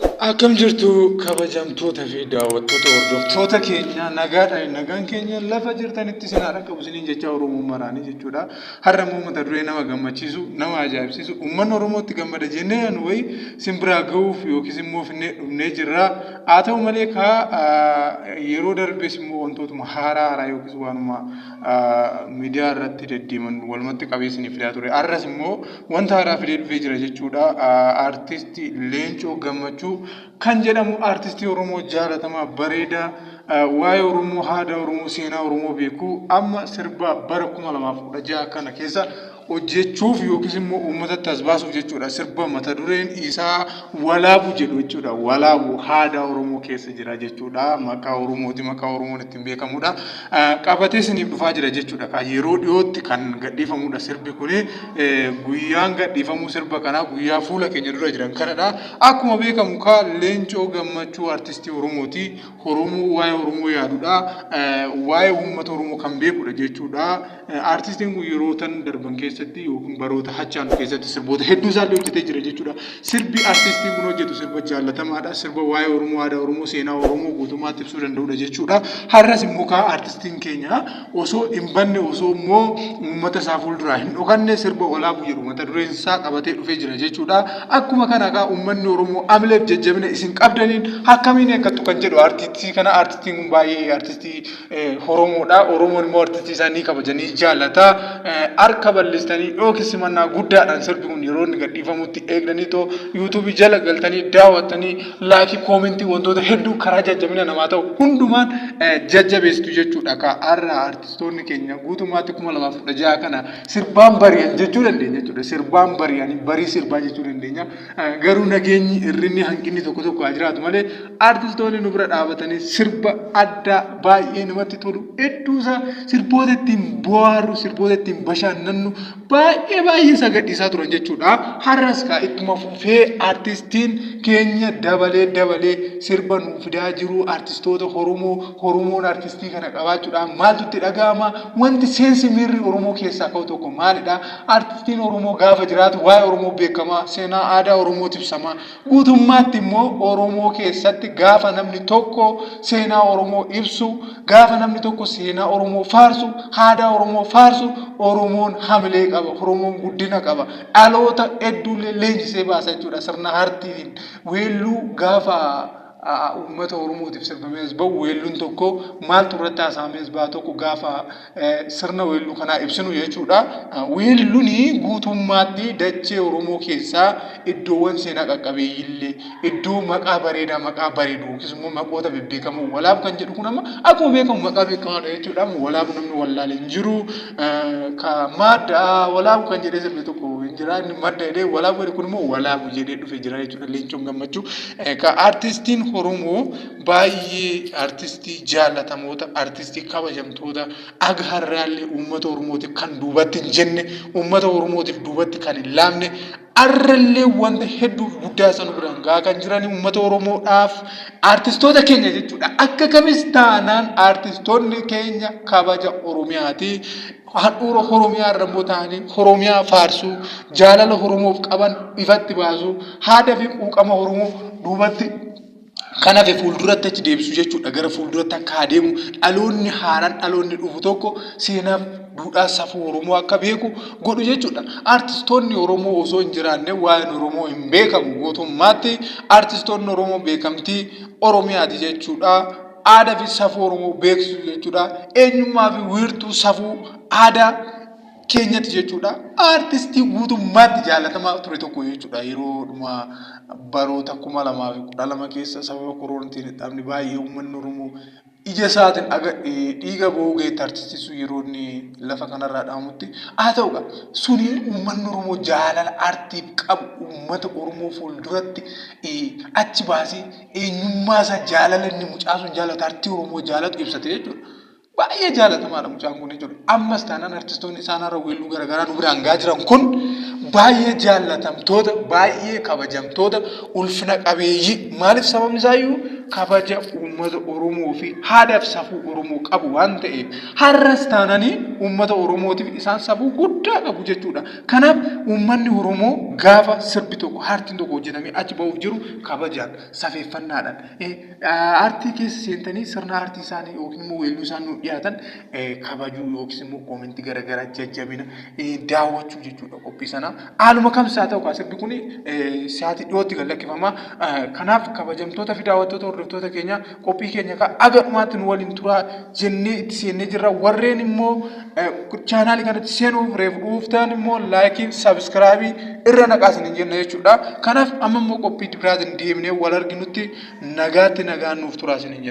Akkam jirtu kabajamtoota fi daawwattoota hordoftoota keenya nagaadhaan nagaan keenya lafa jirtanitti isin haa qabu isiniin jecha Oromoo maraanii jechuudha. Har'a immoo mata duree nama gammachiisu nama ajaa'ibsiisu uummanni Oromootti gammada jennee wayi simbiraa ga'uuf yookiis immoo finnee dhufnee jirra. Haa ta'u malee yeroo darbees immoo wantootuma haaraa yookiis waanuma miidiyaa irratti deddeeman walumatti qabee isiniif fidaa ture. Har'as immoo wanta haaraa fidee dhufee jira jechuudha. Aartistii Leencoo Gammachuu kan jedhamu artistii Oromoo jaalatamaa bareedaa waa'ee Oromoo aadaa Oromoo seenaa Oromoo beeku amma sirba bara 2016 kana keessa hojjechuuf yookiis immoo uummatatti as baasuuf jechuudha. Sirba mata dureen isaa walaabu jedhu jechuudha. Walaabu aadaa Oromoo keessa jira jechuudha. Maqaa Oromooti, maqaa Oromoon ittiin beekamudha. Qabatee isiniif dhufaa jira jechuudha. Kan yeroo dhiyootti kan gadhiifamudha sirbi kuni. Guyyaan gadhiifamuu sirba kanaa guyyaa fuula keenya dura jiran kanadha. Akkuma beekamu Leencoo Gammachuu artistii Oromooti. Waa'ee Oromoo yaadudha. Waa'ee uummata Oromoo kan beekudha jechuudha. Artistiin kun yeroo tan darban keessatti yookiin baroota hachaan keessatti sirboota hedduu isaallee hojjetee jira jechuudha. Sirbi artistiin kun hojjetu sirba jaallatamaadha. Sirba waa'ee Oromoo, aadaa Oromoo, seenaa Oromoo guutummaatti ibsuu danda'udha jechuudha. Har'as immoo artistiin keenya osoo hin banne osoo immoo uummata isaa fuulduraa hin dhokanne sirba walaabu jedhu mata dureen isaa qabatee dhufee jira jechuudha. Akkuma kana uummanni Oromoo amileef jajjabina isin qabdaniin akkamiin eeggatu kan jedhu artistii kana. Artistiin kun baay'ee artistii Oromoodha. Oromoon immoo artistii isaanii kabajanii jaallata. Harka bal'istanii yookiis simannaa guddaadhaan sirbi kun yeroo inni gadhiifamutti eegdanii too yuutuubii jala galtanii daawwattanii laakii koomentii wantoota hedduu karaa jajjabina namaa ta'u hundumaan jajjabeessitu jechuudha. Har'a artistoonni keenya guutummaatti 2016 kana sirbaan bari'an jechuu dandeenya jechuudha. Sirbaan bari'anii barii sirbaa jechuu dandeenya. Garuu nageenyi irrinni hanqinni tokko haa jiraatu malee artistoonni nu bira dhaabatanii sirba addaa baay'ee namatti tolu hedduusaa sirboota ittiin bohaaru sirboota ittiin bashannannu baay'ee sagadhiisaa turan jechuudha. Har'as ittuma fufee artistiin keenya dabalee sirba nuuf fidaa jiru artistoota Oromoon artistii kana qabaachuudhaan maaltu itti dhaga'ama? Wanti seensi miirri Oromoo keessaa ka'u tokko maalidha? Artistiin Oromoo gaafa jiraatu waa'ee Oromoo beekamaa seenaa aadaa Oromootiif ibsama. Guutummaatti immoo Oromoo keessatti gaafa namni tokko seenaa Oromoo ibsu, gaafa namni tokko seenaa Oromoo faarsu, aadaa Oromoo faarsu, Oromoon hamilee qaba, Oromoon guddina qaba. Dhaloota hedduullee leenjisee baasa jechuudha. Sirna aartiin weelluu gaafa uummata Oromootiif sirbamees bahu weelluun tokko maaltu irratti haasa'amees baha tokko gaafa sirna weelluu kanaa ibsinu jechuudha. Weelluun guutummaatti dachee Oromoo keessaa iddoowwan seenaa qaqqabeeyyiillee iddoo maqaa bareedaa maqaa bareedu yookiis immoo maqoota bebbeekamoo walaabu kan jedhu kun amma akkuma beekamu maqaa beekamaadha jechuudha. Walaabu namni wallaalee hin jiru. Madda walaabu kan jedhee sirbi tokko hin jira. Inni madda jedhee walaabu jedhe kun immoo walaabu jedhee dhufee jira jechuudha. Leencoon Gammachuu artistiin Oromoo baay'ee artistii jaallatamoota, artistii kabajamtoota aga har'aallee uummata Oromootiif kan duubatti hin jenne, uummata Oromootiif duubatti kan hin laamne, har'allee wanta hedduu guddaa sana biraan gahaa kan jiran uummata Oromoodhaaf artistoota keenya jechuudha. Akka kamis taanaan artistoonni keenya kabaja Oromiyaati. Handhuura Oromiyaa irra immoo ta'anii Oromiyaa faarsuu, jaalala Oromoof qaban ifatti baasuu, aadaa fi quuqama Oromoo duubatti kan hafe fuulduratti achi deebisu jechuudha. Gara fuulduratti akka adeemu dhaloonni haaraan dhaloonni dhufu tokko seenaaf duudhaa safuu Oromoo akka beeku godhu jechuudha. Artistoonni Oromoo osoo hin jiraanne waa'een Oromoo hin beekamu guutummaatti. Artistoonni Oromoo beekamtii Oromiyaati jechuudha. Aadaa fi safuu Oromoo beeksisu jechuudha. Eenyummaa fi wiirtuu safuu aadaa keenyatti jechuudha. Artistii guutummaatti jaallatamaa ture tokko jechuudha. Yeroo dhuma baroota 2012 keessa sababa koronaatiin dhaabni baay'ee uummanni Oromoo ija isaatiin dhiiga boogeetti artistiisu yeroo inni lafa kanarraa dhaamutti haa ta'uudha. Suni uummanni Oromoo jaalala aartiif qabu uummata Oromoo fuulduratti achi baasee eenyummaa isaa jaalala inni mucaasuun jaalatu aartii Oromoo jaalatu ibsate jechuudha. Baay'ee jaallatamaadha mucaan kun jechuudha. Ammas taanaan artistoonni isaanirra weelluu garaagaraa nu biraan gahaa jiran kun baay'ee jaallatamtoota, baay'ee kabajamtoota, ulfina qabeeyyii. Maaliif sababni isaayyuu kabaja uummata Oromoo fi haadhaaf safuu Oromoo qabu waan ta'eef har'as taananii uummata Oromootiif isaan safuu guddaa qabu jechuudha. Kanaaf uummanni Oromoo gaafa sirbi tokko aartiin tokko hojjetamee achi ba'uuf jiru kabajaan safeeffannaadhaan aartii keessa seentanii sirna aartii isaanii yookiin immoo weelluu isaan nu dhiyaatan kabajuu yookiin immoo koomentii garaagaraa jajjabina daawwachuu jechuudha qophii sana. Haaluma kamsaa ta'u sirbi kun sa'aatii dhiyootti gallakkifama. Kanaaf kabajamtoota fi daawwattoota hordoftoota keenya qophii keenya aga dhumaatti nu waliin turaa jennee itti seennee jirra. Warreen immoo chaanaalii kanatti seenuuf reefu dhuuftan immoo laayikii sabskraabii irra naqaasin hin jenna jechuudha. Kanaaf amma immoo qophii biraatiin deemnee wal arginutti nagaatti nagaan nuuf turaa isin hin jenna.